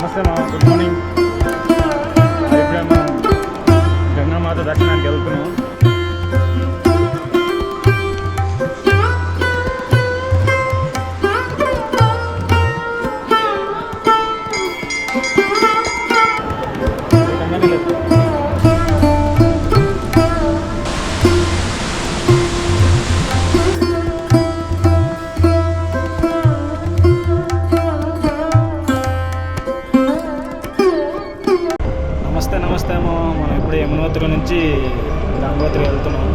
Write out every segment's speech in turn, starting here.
నమస్తే మా good morning. ఇప్పుడే మనం గంగామాత దర్శనానికి వెళ్తున్నాం. నమస్తే మనం ఇప్పుడు యమునోత్రి నుంచి గంగోత్రి వెళ్తున్నాం.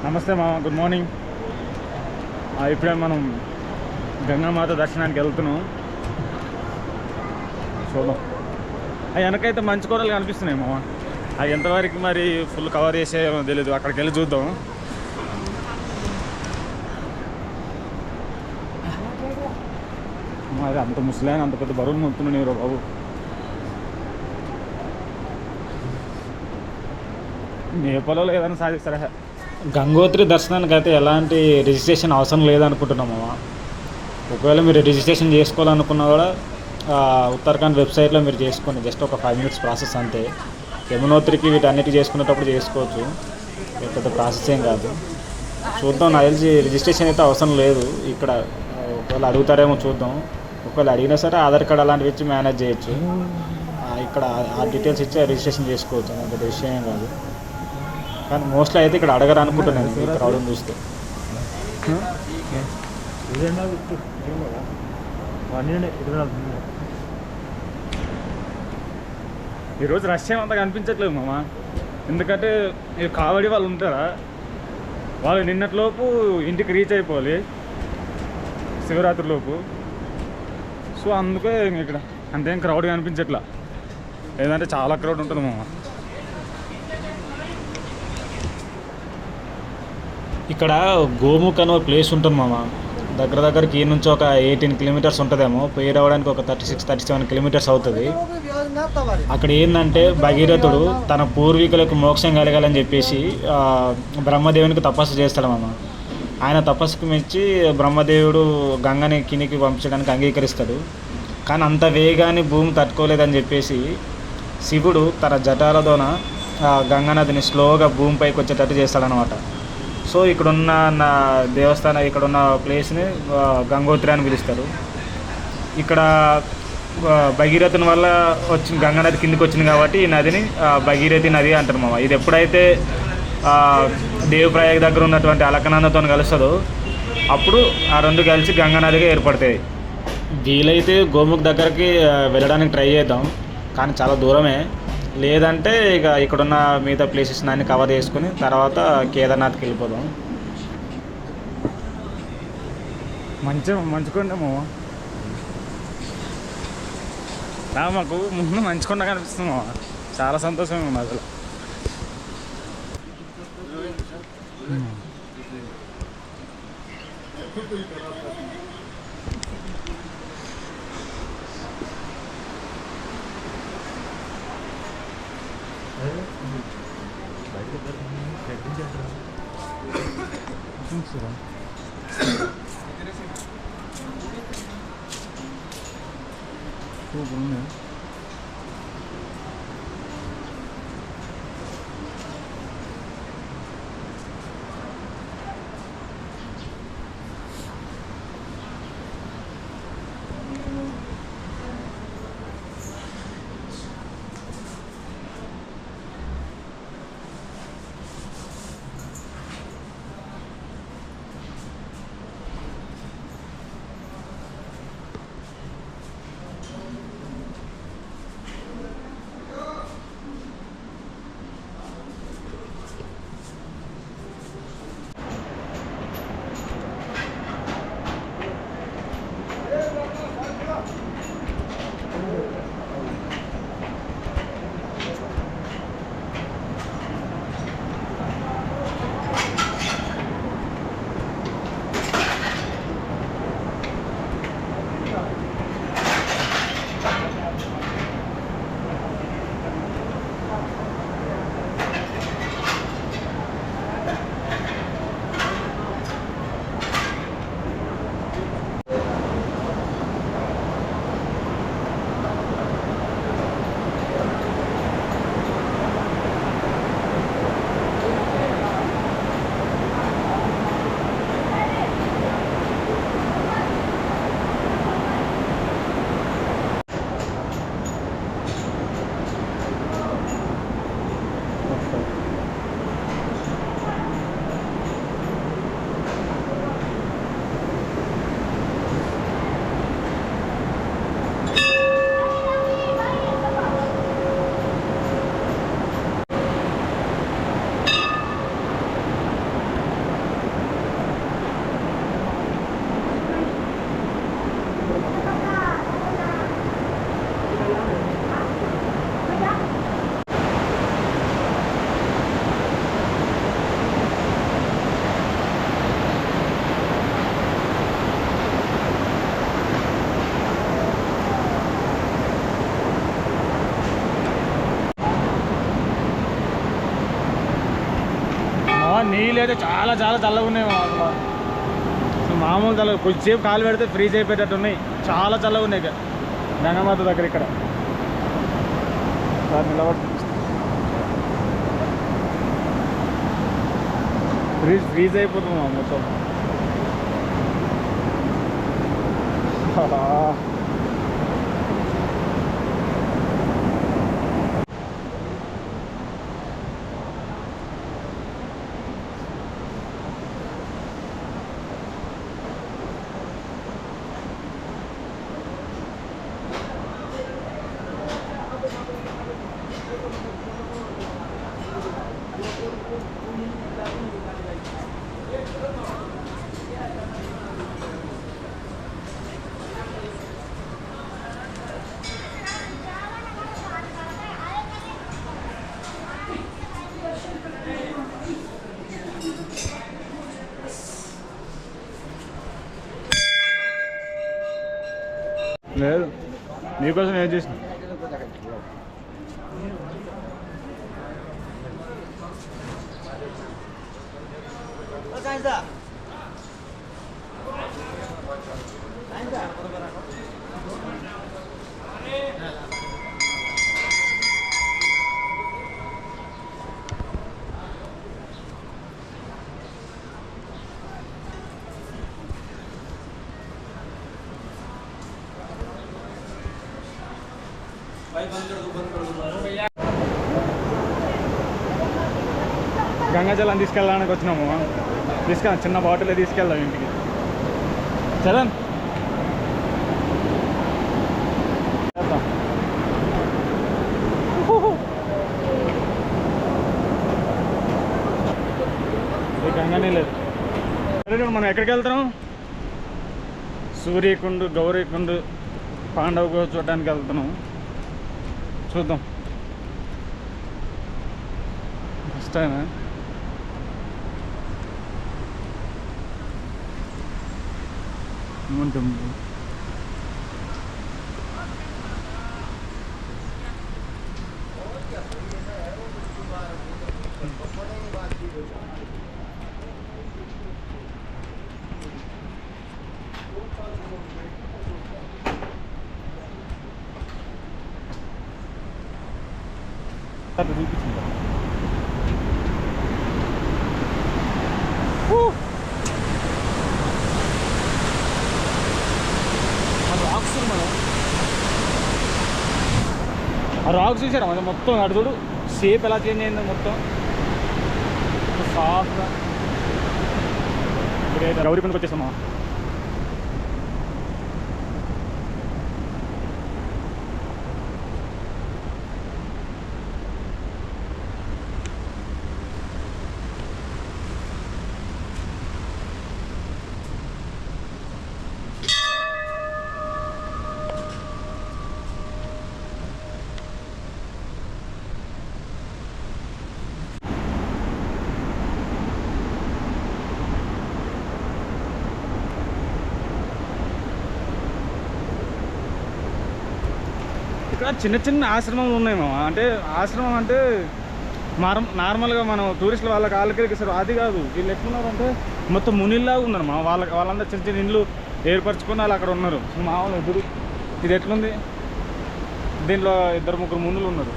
నమస్తే మా గుడ్ మార్నింగ్. ఇప్పుడే మనం గంగామాత దర్శనానికి వెళ్తున్నాం. చూద్దాం. అవి వెనకైతే మంచి కూరలు కనిపిస్తున్నాయి మామ. అవి ఎంతవరకు మరి ఫుల్ కవర్ చేసేమో తెలీదు. అక్కడికి వెళ్ళి చూద్దాం. అది అంత ముసలాయన అంత పెద్ద బరువులు మొత్తున్నాయి బాబు. నేపాల్లో ఏదైనా సాధిస్తారా? గంగోత్రి దర్శనానికి అయితే ఎలాంటి రిజిస్ట్రేషన్ అవసరం లేదనుకుంటున్నాము. ఒకవేళ మీరు రిజిస్ట్రేషన్ చేసుకోవాలనుకున్నా కూడా ఉత్తరాఖండ్ వెబ్సైట్లో మీరు చేసుకోండి. జస్ట్ ఒక 5 minutes ప్రాసెస్ అంతే. యమునోత్రికి వీటన్నిటి చేసుకునేటప్పుడు చేసుకోవచ్చు. పెద్ద ప్రాసెస్ ఏం కాదు. చూద్దాం. నాకు తెలిసి రిజిస్ట్రేషన్ అయితే అవసరం లేదు. ఇక్కడ ఒకవేళ అడుగుతారేమో చూద్దాం. ఒకవేళ అడిగినా సరే ఆధార్ కార్డ్ అలాంటివి ఇచ్చి మేనేజ్ చేయొచ్చు. ఇక్కడ ఆ డీటెయిల్స్ ఇచ్చి రిజిస్ట్రేషన్ చేసుకోవచ్చు. అంత విషయం ఏం కాదు. కానీ మోస్ట్లీ అయితే ఇక్కడ అడగరు అనుకుంటున్నాను ఇక్కడ రావడం చూస్తే. ఈరోజు రష్ ఏమంతా కనిపించట్లేదు మామ. ఎందుకంటే ఈ కావడి వాళ్ళు ఉంటారా, వాళ్ళు నిన్నటిలోపు ఇంటికి రీచ్ అయిపోవాలి శివరాత్రిలోపు. సో అందుకే ఇక్కడ అంతేం క్రౌడ్ కనిపించట్లా. లేదంటే చాలా క్రౌడ్ ఉంటుంది మామ. ఇక్కడ గోముఖ్ అనే ప్లేస్ ఉంటుంది మామ. దగ్గరకి ఈ నుంచి ఒక 18 kilometers ఉంటుందేమో. పోయి రావడానికి ఒక 36-37 kilometers అవుతుంది. అక్కడ ఏంటంటే భగీరథుడు తన పూర్వీకులకు మోక్షం కలగాలని చెప్పేసి బ్రహ్మదేవునికి తపస్సు చేస్తాడు మామ. ఆయన తపస్సుకు మెచ్చి బ్రహ్మదేవుడు గంగని కిందికి పంపించడానికి అంగీకరిస్తాడు. కానీ అంత వేగాన్ని భూమి తట్టుకోలేదని చెప్పేసి శివుడు తన జటాలతోన గంగానదిని స్లోగా భూమిపైకి వచ్చేటట్టు చేస్తాడనమాట. సో ఇక్కడున్న దేవస్థానం, ఇక్కడున్న ప్లేస్ని గంగోత్రి అని పిలుస్తారు. ఇక్కడ భగీరథుని వల్ల వచ్చి గంగా నది కిందికి వచ్చింది కాబట్టి ఈ నదిని భగీరథి నది అంటారు మామ. ఇది ఎప్పుడైతే దేవప్రయాగ దగ్గర ఉన్నటువంటి అలకనందతో కలుస్తుందో అప్పుడు ఆ రెండు కలిసి గంగా నదిగా ఏర్పడతాయి. వీలైతే గోముఖ్ దగ్గరికి వెళ్ళడానికి ట్రై చేద్దాం. కానీ చాలా దూరమే. లేదంటే ఇక ఇక్కడున్న మిగతా ప్లేసెస్ అన్ని కవర్ చేసుకుని తర్వాత కేదార్నాథ్కి వెళ్ళిపోదాం. మంచుకుంటాము మాకు ముందు మంచుకుండా కనిపిస్తుంది. చాలా సంతోషంగా ఉంది అసలు. నీళ్ళు అయితే చాలా చాలా చల్లగా ఉన్నాయి అసలు. మామూలు చల్లగా, కొద్దిసేపు కాలు పెడితే ఫ్రీజ్ అయిపోయేటట్టు ఉన్నాయి. చాలా చల్లగా ఉన్నాయి ఇక గంగమాత దగ్గర. ఇక్కడ నిలబడి ఫ్రీజ్ అయిపోతుంది మొత్తం. లేదు నీకోసం ఏం చేసిన గంగాజలం తీసుకెళ్ళడానికి వచ్చినాము. చిన్న బాటిల్ తీసుకెళ్దాం ఇంటికి. చరణ్ గంగానే లేదు. మనం ఎక్కడికి వెళ్తాం? సూర్యకుండ్, గౌరీకుండ్, పాండవ గుహ చూడడానికి వెళ్తున్నాం. చూద్దాం. ఫస్ట్ టైం ఉంటుంది. చూపించింది ఆ రాక్స్ చూసారా అది మొత్తం. అటు చూడు షేప్ ఎలా చేంజ్ అయిందో మొత్తం సాఫ్ట్గా. ఇప్పుడైతే గౌరీకుండకి వచ్చేసామా. ఇక్కడ చిన్న చిన్న ఆశ్రమాలు ఉన్నాయి మామ. అంటే ఆశ్రమం అంటే నార్మల్గా మనం టూరిస్టులు వాళ్ళకి ఆలకరిస్తారు అది కాదు. వీళ్ళు ఎట్లున్నారంటే మొత్తం మునిల్లాగా ఉన్నారు మా వాళ్ళందరూ చిన్న చిన్న ఇండ్లు ఏర్పరచుకొని వాళ్ళు అక్కడ ఉన్నారు. మామూలు ఎదురు ఇది ఎట్లుంది, దీంట్లో 2-3 మునులు ఉన్నారు.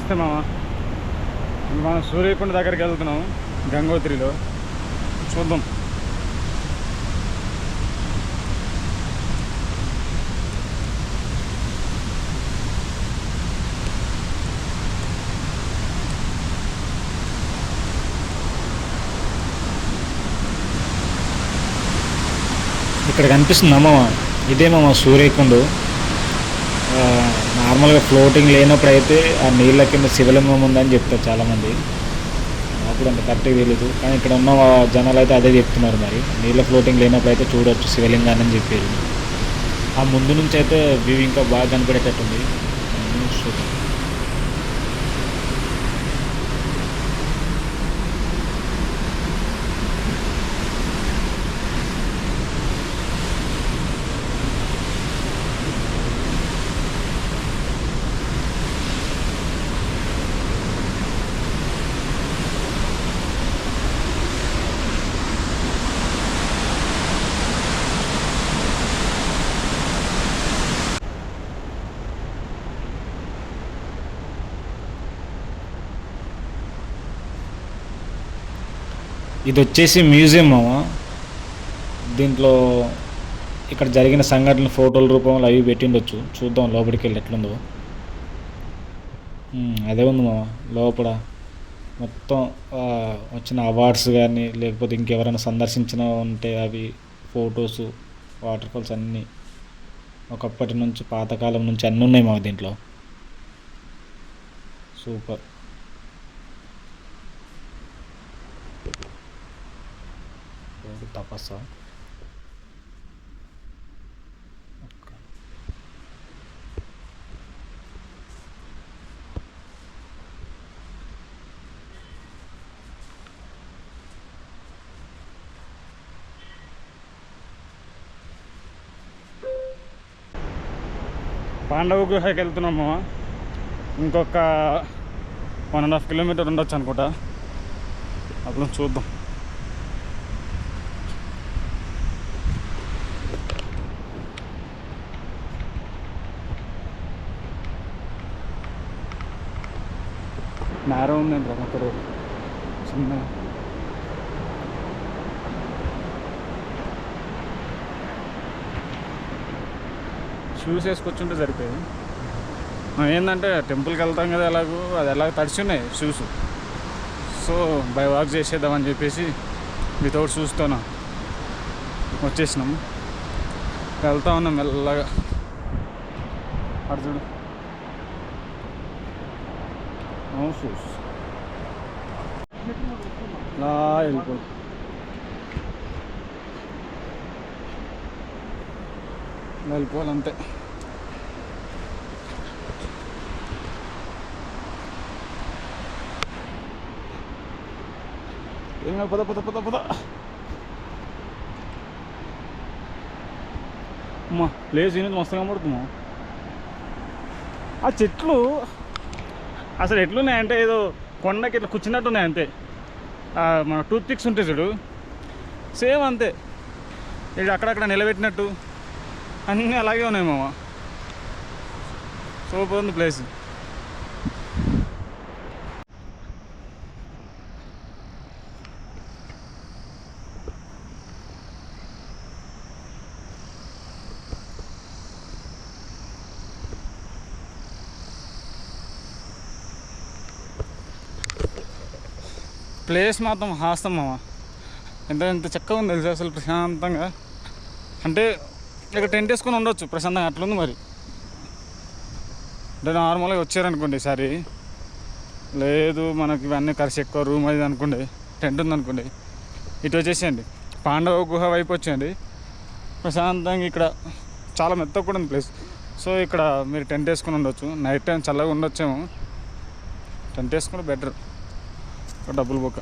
నమస్తే మామ. మనం సూర్యకుండ దగ్గరికి వెళ్తున్నాం, గంగోత్రిలో. చూద్దాం. ఇక్కడ కనిపిస్తుంది అమ్మ, ఇదే మామ సూర్యకుండు. నార్మల్గా ఫ్లోటింగ్ లేనప్పుడు అయితే ఆ నీళ్ళ కింద శివలింగం ఉందని చెప్తారు చాలామంది. నాకు అంత కరెక్ట్గా తెలియదు, కానీ ఇక్కడ ఉన్న జనాలు అయితే అదే చెప్తున్నారు. మరి నీళ్ళ ఫ్లోటింగ్ లేనప్పుడు అయితే చూడవచ్చు శివలింగాన్ని అని చెప్పారు. ఆ ముందు నుంచి అయితే వ్యూ ఇంకా బాగా కనపడేటట్టుంది. చూద్దాం. ఇది వచ్చేసి మ్యూజియం మామ. దీంట్లో ఇక్కడ జరిగిన సంఘటనలు ఫోటోల రూపంలో అవి పెట్టిండొచ్చు. చూద్దాం లోపలికి వెళ్ళి ఎట్లుందో. అదే ఉంది మామ లోపల. మొత్తం వచ్చిన అవార్డ్స్ కానీ లేకపోతే ఇంకెవరైనా సందర్శించిన ఉంటే అవి ఫొటోస్, వాటర్ ఫాల్స్ అన్నీ ఒకప్పటి నుంచి పాతకాలం నుంచి అన్నీ ఉన్నాయి మామ దీంట్లో. సూపర్. తపస్సా? పాండవ గుహకి వెళ్తున్నాము. ఇంకొక 1.5 కిలోమీటర్ ఉండొచ్చు అనుకుంటా. అప్పుడు చూద్దాం. నేరం ఉందండి ఒకరు చిన్న. షూస్ వేసుకొచ్చుంటే సరిపోయి. ఏంటంటే టెంపుల్కి వెళ్తాం కదా, ఎలాగో తడిచున్నాయి షూస్. సో బై వాక్ చేసేద్దామని చెప్పేసి వితౌట్ షూస్తోన వచ్చేసినాము. వెళ్తా ఉన్నాం మెల్లగా. అటు చూడు, షూస్ ఇలా వెళ్ళిపోవాలంతే. ఏమైనా పద పద పద పద. అమ్మా ప్లేస్ ఏంటి మస్తుగా కనబడుతున్నాం. ఆ చెట్లు అసలు ఎట్లున్నాయంటే ఏదో కొండకి ఇట్లా కూర్చున్నట్టున్నాయి అంతే. మన టూత్ పిక్స్ ఉంటాయి చూడు, సేమ్ అంతే. ఇది అక్కడక్కడ నిలబెట్టినట్టు అన్నీ అలాగే ఉన్నాయి మామ. సూపర్ ఉంది ప్లేస్. ప్లేస్ మాత్రం హాస్తం మామ. ఎంత చక్కగా ఉంది తెలుసు అసలు, ప్రశాంతంగా. అంటే ఇక్కడ టెంట్ వేసుకొని ఉండొచ్చు ప్రశాంతంగా, అట్లుంది మరి. అంటే నార్మల్గా వచ్చారనుకోండి ఈసారి, లేదు మనకి ఇవన్నీ ఖర్చు ఎక్కువ రూమ్ అది అనుకోండి, టెంట్ ఉందనుకోండి, ఇటు వచ్చేసేయండి పాండవ గుహ వైపు వచ్చేయండి. ప్రశాంతంగా ఇక్కడ చాలా మెత్తగా కూడా ఉంది ప్లేస్. సో ఇక్కడ మీరు టెంట్ వేసుకొని ఉండొచ్చు. నైట్ టైం చల్లగా ఉండొచ్చేమో, టెంట్ వేసుకుంటే బెటర్, డబ్బులు బొక్క.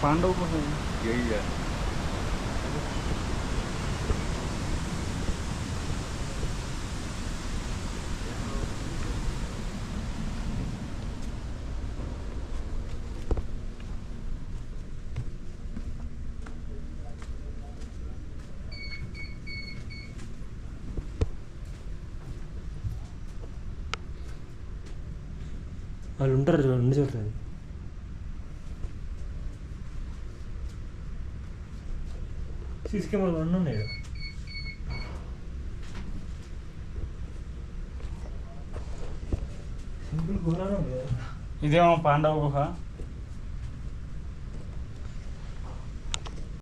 పాండవ గుహ. వాళ్ళు ఉంటారు రెండు చోట్ల. సీసీ కెమెరాలు అన్నీ ఉన్నాయి కదా. సింపుల్ ఘోరానే ఉంది కదా. ఇదేమో పాండవ గుహ.